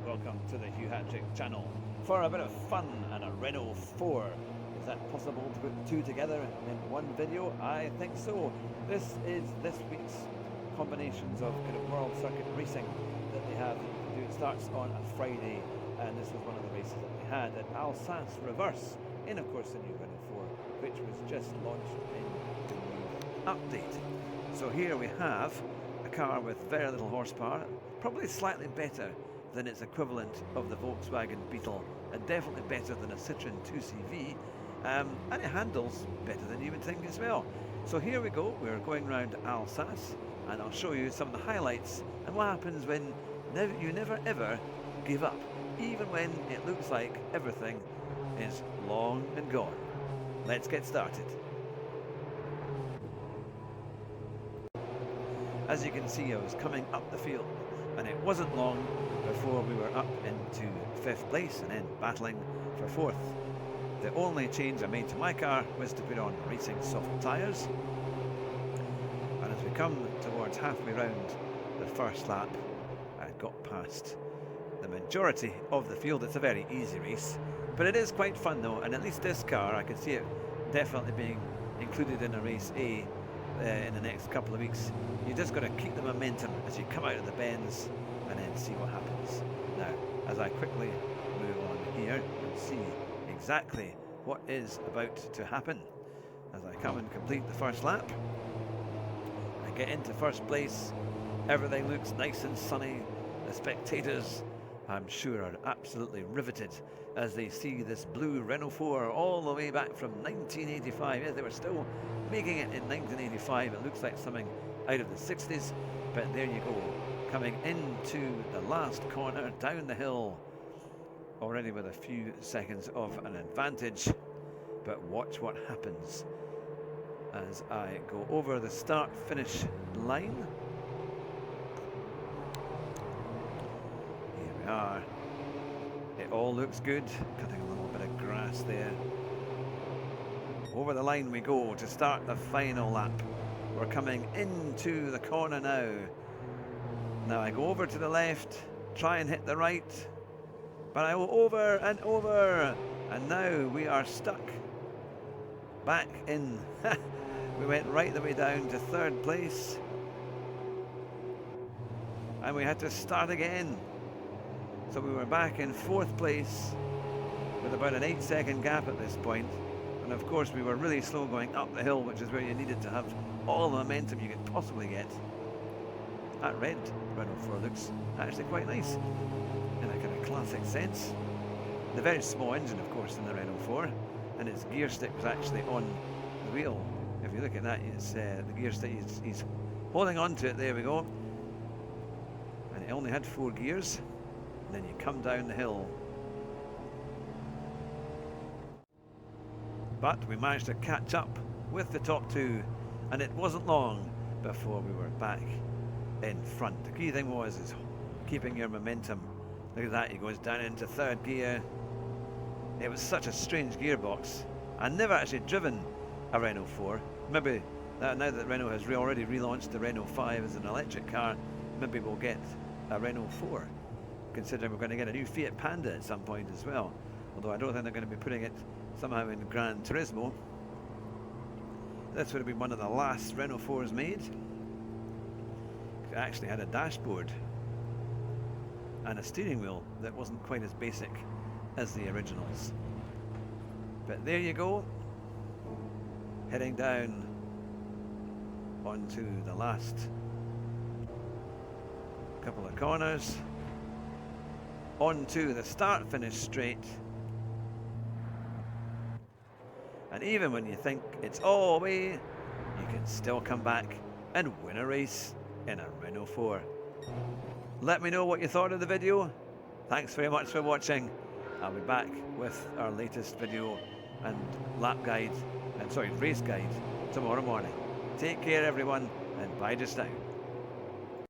welcome to the Hugh channel for a bit of fun and a Renault 4. Is that possible to put two together in one video? I think so. This is this week's combinations of kind of world circuit racing that they have. It starts on a Friday, and this was one of the races that they had at Alsace Reverse in, of course, the new Renault 4, which was just launched in the new update. So here we have a car with very little horsepower, probably slightly better than its equivalent of the Volkswagen Beetle, and definitely better than a Citroën 2CV, and it handles better than you would think as well. So here we go, we're going around Alsace, and I'll show you some of the highlights and what happens when you never ever give up, even when it looks like everything is long and gone. Let's get started. As you can see, I was coming up the field, and it wasn't long before we were up into 5th place and then battling for 4th. The only change I made to my car was to put on racing soft tyres. And as we come towards halfway round the first lap, I got past the majority of the field. It's a very easy race, but it is quite fun though, and at least this car, I can see it definitely being included in a race A in the next couple of weeks. You just got to keep the momentum as you come out of the bends and then see what happens. Now, as I quickly move on here, you'll see exactly what is about to happen. As I come and complete the first lap, I get into first place. Everything looks nice and sunny. The spectators, I'm sure, are absolutely riveted as they see this blue Renault 4 all the way back from 1985. Yes, they were still making it in 1985. It looks like something out of the 60s, but there you go, coming into the last corner down the hill, already with a few seconds of an advantage. But watch what happens as I go over the start-finish line. Here we are. It all looks good. Cutting a little bit of grass there. Over the line we go to start the final lap. We're coming into the corner now. Now I go over to the left, try and hit the right, but I go over and over, and now we are stuck back in. We went right the way down to 3rd place, and we had to start again. So we were back in 4th place with about an 8-second gap at this point. And of course we were really slow going up the hill, which is where you needed to have all the momentum you could possibly get. That red Renault 4 looks actually quite nice in a kind of classic sense. The very small engine, of course, in the Renault 4, and its gear stick was actually on the wheel. If you look at that, it's the gear stick, he's holding on to it, there we go. And it only had 4 gears, and then you come down the hill. But we managed to catch up with the top 2, and it wasn't long before we were back in front. The key thing is keeping your momentum. Look at that, he goes down into 3rd gear. It was such a strange gearbox. I've never actually driven a Renault 4. Maybe now that Renault has already relaunched the Renault 5 as an electric car, maybe we'll get a Renault 4, considering we're going to get a new Fiat Panda at some point as well. Although I don't think they're going to be putting it somehow in Gran Turismo. This would have been one of the last Renault 4s made. It actually had a dashboard and a steering wheel that wasn't quite as basic as the originals. But there you go, heading down onto the last couple of corners, onto the start-finish straight. And even when you think it's all away, you can still come back and win a race in a Renault 4. Let me know what you thought of the video. Thanks very much for watching. I'll be back with our latest video and race guide tomorrow morning. Take care everyone, and bye just now.